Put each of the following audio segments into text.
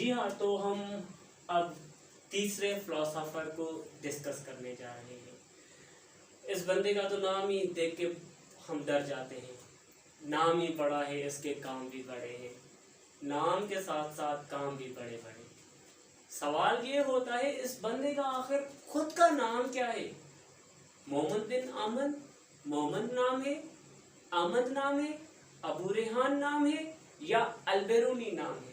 जी हाँ, तो हम अब तीसरे फिलोसोफर को डिस्कस करने जा रहे हैं। इस बंदे का तो नाम ही देख के हम डर जाते हैं। नाम ही बड़ा है, इसके काम भी बड़े हैं। नाम के साथ साथ काम भी बड़े बड़े। सवाल ये होता है, इस बंदे का आखिर खुद का नाम क्या है? मोहम्मद बिन अहमद, मोहम्मद नाम है, अहमद नाम है, अबू रेहान नाम है या अलबेरूनी नाम है?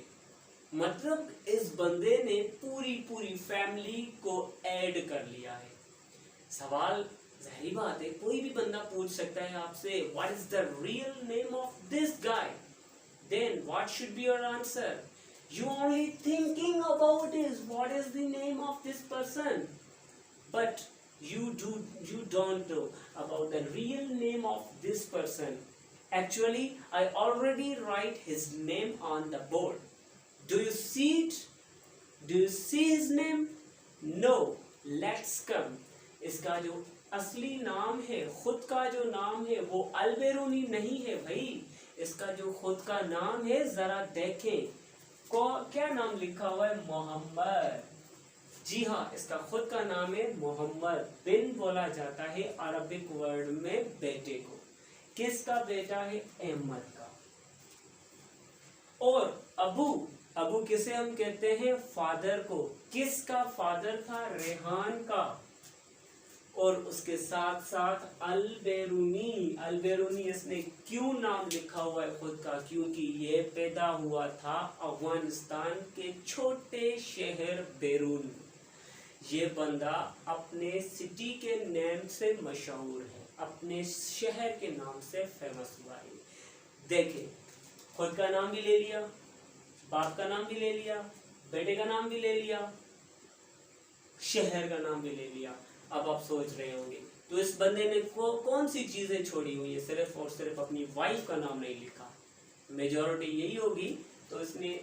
मतलब इस बंदे ने पूरी पूरी फैमिली को ऐड कर लिया है। सवाल जाहिर बात है, कोई भी बंदा पूछ सकता है आपसे, what is the real name of this guy? Then what should be your answer? You only thinking about is what is the name of this person, but you don't know about the real name of this person. Actually, I already write his name on the board. Do you see it? Do you see his name? No. Let's come. इसका जो असली नाम है, खुद का जो नाम है, वो अलबेरूनी नहीं है भाई। इसका जो खुद का नाम है, जरा देखें क्या नाम लिखा हुआ है? मोहम्मद। जी हाँ, इसका खुद का नाम है मोहम्मद। बिन बोला जाता है अरबिक वर्ड में बेटे को। किसका बेटा है? अहमद का। और अबू किसे हम कहते हैं? फादर को। किसका फादर था? रेहान का। और उसके साथ साथ अलबेरूनी इसने क्यों नाम लिखा हुआ है खुद का? क्योंकि ये पैदा हुआ था अफगानिस्तान के छोटे शहर बैरून। ये बंदा अपने सिटी के नेम से मशहूर है, अपने शहर के नाम से फेमस हुआ है। देखें, खुद का नाम भी ले लिया, बाप का नाम भी ले लिया, बेटे का नाम भी ले लिया, शहर का नाम भी ले लिया। अब आप सोच रहे होंगे, तो इस बंदे ने कौन सी चीजें छोड़ी हुई है? सिर्फ और सिर्फ अपनी वाइफ का नाम नहीं लिखा। मेजॉरिटी यही होगी, तो इसने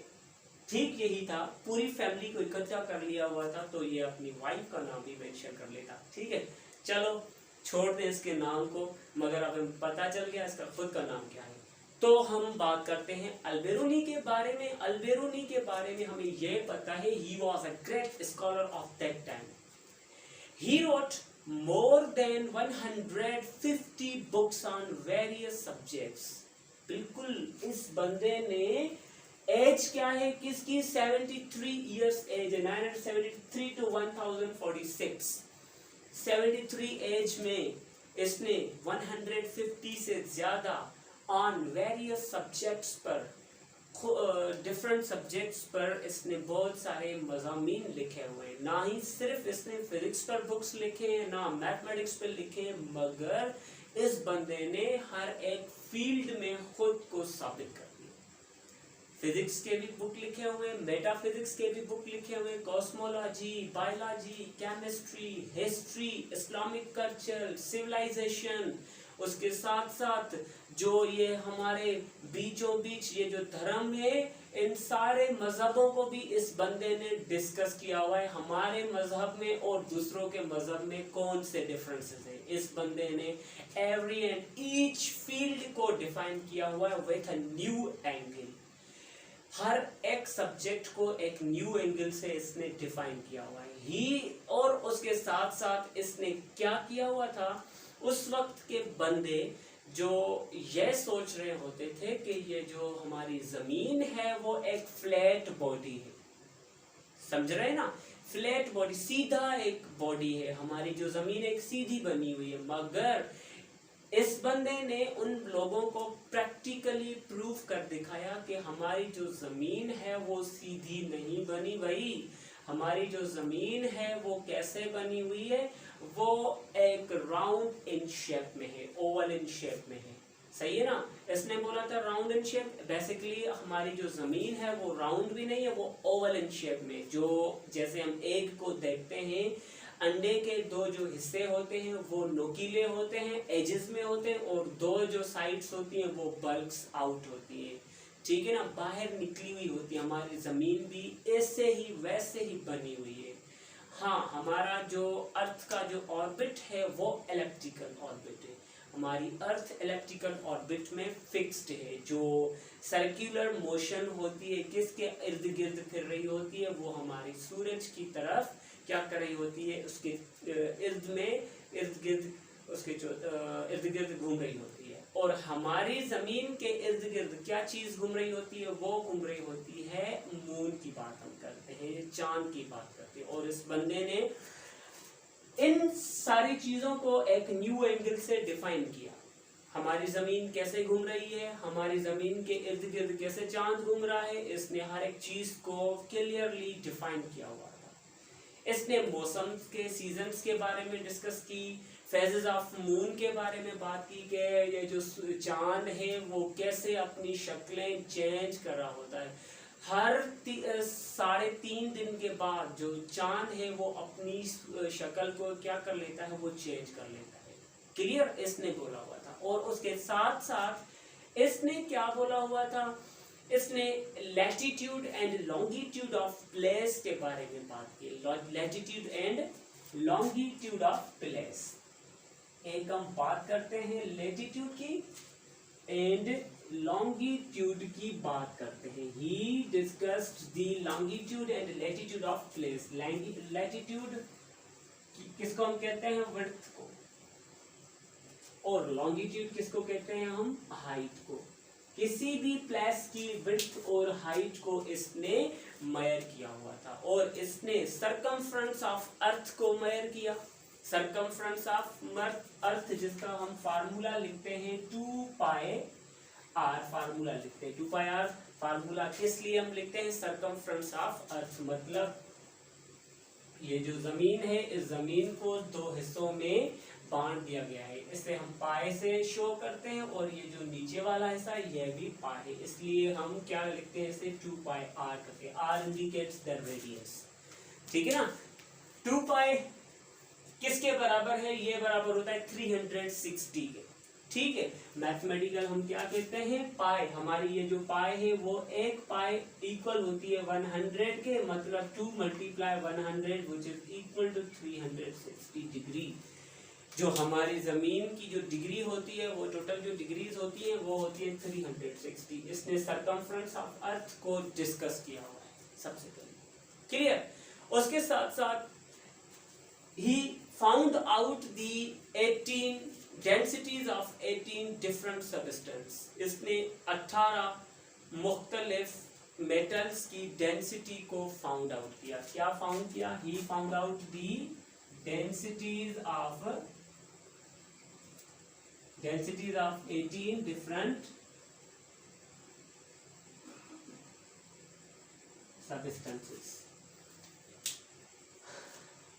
ठीक यही था, पूरी फैमिली को इकट्ठा कर लिया हुआ था, तो ये अपनी वाइफ का नाम भी मेंशन कर लेता। ठीक है, चलो छोड़ दें इसके नाम को, मगर अब हमें पता चल गया इसका खुद का नाम क्या है। तो हम बात करते हैं अलबेरूनी के बारे में। अलबेरूनी के बारे में हमें यह पता है, he was a great scholar of that time. He wrote more than 150 books on various subjects. बिल्कुल इस बंदे ने एज क्या है किसकी? 73 years एज है, 973 to 1046. 73 एज में इसने 150 से ज्यादा on various subjects पर, डिफरेंट सब्जेक्ट्स पर इसने बहुत सारे मज़ामीन लिखे हुए हैं। ना ही सिर्फ इसने फिजिक्स पर बुक्स लिखे हैं, ना मैथमेटिक्स पर लिखे हैं, मगर इस बंदे ने हर एक फील्ड में खुद को साबित कर दिया। फिजिक्स के भी बुक लिखे हुए, मेटाफिजिक्स के भी बुक लिखे हुए, cosmology, biology, chemistry, history, Islamic culture, civilisation. उसके साथ साथ जो ये हमारे बीचों बीच ये जो धर्म है, इन सारे मजहबों को भी इस बंदे ने डिस्कस किया हुआ है। हमारे मजहब में और दूसरों के मजहब में कौन से डिफरेंसेस हैं, इस बंदे ने एवरी एंड ईच फील्ड को डिफाइन किया हुआ है विथ अ न्यू एंगल। हर एक सब्जेक्ट को एक न्यू एंगल से इसने डिफाइन किया हुआ है ही। और उसके साथ साथ इसने क्या किया हुआ था, उस वक्त के बंदे जो ये सोच रहे होते थे कि ये जो हमारी जमीन है वो एक फ्लैट बॉडी है। समझ रहे हैं ना? फ्लैट बॉडी, सीधा एक बॉडी है, हमारी जो जमीन एक सीधी बनी हुई है। मगर इस बंदे ने उन लोगों को प्रैक्टिकली प्रूव कर दिखाया कि हमारी जो जमीन है वो सीधी नहीं बनी भाई। हमारी जो जमीन है वो कैसे बनी हुई है? वो एक राउंड इन शेप में है, ओवल इन शेप में है। सही है ना? इसने बोला था राउंड इन शेप। बेसिकली हमारी जो जमीन है वो राउंड भी नहीं है, वो ओवल इन शेप में। जो जैसे हम एग को देखते हैं, अंडे के दो जो हिस्से होते हैं वो नोकीले होते हैं, एजेस में होते हैं, और दो जो साइड्स होती हैं वो बल्क्स आउट होती हैं। ठीक है ना? बाहर निकली हुई होती है। हमारी जमीन भी ऐसे ही वैसे ही बनी हुई है। हाँ, हमारा जो अर्थ का जो ऑर्बिट है वो एलिप्टिकल ऑर्बिट है। हमारी अर्थ इलेप्टिकल ऑर्बिट में फिक्स्ड है। जो सर्कुलर मोशन होती है किसके इर्द गिर्द फिर रही होती है, वो हमारी सूरज की तरफ क्या कर रही होती है, उसके इर्द गिर्द घूम रही होती है। और हमारी जमीन के इर्द गिर्द क्या चीज घूम रही होती है, वो घूम रही होती है मून की बात हम करते हैं, चांद की बात करते हैं। और इस बंदे ने इन सारी चीजों को एक न्यू एंगल से डिफाइन किया। हमारी जमीन कैसे घूम रही है, हमारी जमीन के इर्द गिर्द कैसे चांद घूम रहा है, इसने हर एक चीज को क्लियरली डिफाइन किया हुआ था। इसने मौसम के सीजन्स के बारे में डिस्कस की, फेजेस ऑफ मून के बारे में बात की कि ये जो चांद है वो कैसे अपनी शक्लें चेंज कर रहा होता है। हर 3.5 दिन के बाद जो चांद है वो अपनी शक्ल को क्या कर लेता है, वो चेंज कर लेता है। क्लियर, इसने बोला हुआ था। और उसके साथ साथ इसने क्या बोला हुआ था, इसने latitude and longitude of place के बारे में बात की। Latitude and longitude of place, एक हम बात करते हैं लैटिट्यूड की एंड लॉन्गिट्यूड की बात करते हैं। ही discussed the longitude and latitude of place. Latitude किसको हम कहते हैं, विड्थ को, और लॉन्गिट्यूड किसको कहते हैं हम, हाइट को। किसी भी प्लेस की विड्थ और हाइट को इसने मेजर किया हुआ था। और इसने सरकमफ्रेंस ऑफ अर्थ को मेजर किया। सरकमफ्रेंस ऑफ अर्थ जिसका हम फार्मूला लिखते हैं 2πr, फार्मूला लिखते हैं 2πr। फार्मूला किस लिए हम लिखते हैं, सरकमफ्रेंस ऑफ अर्थ, मतलब ये जो जमीन है इस जमीन को 2 हिस्सों में बांट दिया गया है। इसे हम पाए से शो करते हैं, और ये जो नीचे वाला हिस्सा ये भी पाए है, इसलिए हम क्या लिखते हैं इसे 2πr करके। r इंडिकेट्स द रेडियस, ठीक है ना। 2π किसके बराबर है, ये बराबर होता है 360 के, ठीक है। मैथमेटिकल हम क्या कहते हैं, पाई। हमारी ये जो पाई है वो एक पाई इक्वल होती है 100 के, मतलब 2 × 100 which is equal to 360 degree. जो हमारी जमीन की जो डिग्री होती है, वो टोटल जो डिग्रीज होती है वो होती है 360। इसने सरकमफ्रेंस ऑफ अर्थ को डिस्कस किया हुआ है सबसे पहले, क्लियर। उसके साथ साथ he found out the 18 densities of 18 different substances। इसने 18 मुख्तलिफ मेटल्स की डेंसिटी को फाउंड आउट किया। क्या फाउंड किया, he found out the densities of 18 different substances।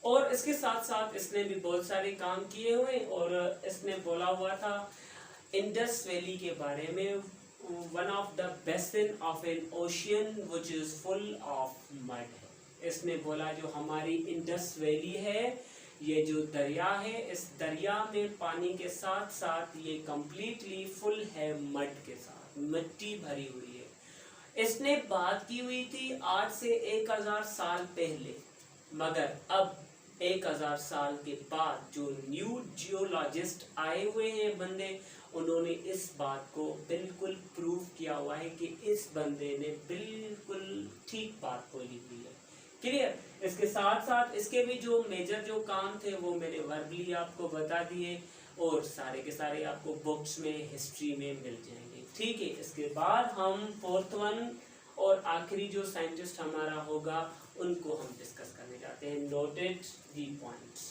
और इसके साथ साथ इसने भी बहुत सारे काम किए हुए, और इसने बोला हुआ था इंडस वैली के बारे में, one of the basin of N ocean which is full of mud है। इसने बोला जो हमारी इंडस वैली है, ये जो दरिया है, इस दरिया में पानी के साथ साथ ये कंप्लीटली फुल है मड के साथ, मिट्टी भरी हुई है। इसने बात की हुई थी आज से 1000 साल पहले, मगर अब 1000 साल के बाद जो न्यू जियोलॉजिस्ट आए हुए हैं बंदे, उन्होंने इस बात को बिल्कुल प्रूव किया हुआ है कि इस बंदे ने बिल्कुल ठीक बात बोली हुई है, क्लियर। इसके साथ साथ इसके भी जो मेजर जो काम थे वो मैंने वर्बली आपको बता दिए, और सारे के सारे आपको बुक्स में हिस्ट्री में मिल जाएंगे, ठीक है। इसके बाद हम 4th वन और आखिरी जो साइंटिस्ट हमारा होगा उनको हम डिस्कस करने जाते हैं। Noted the points.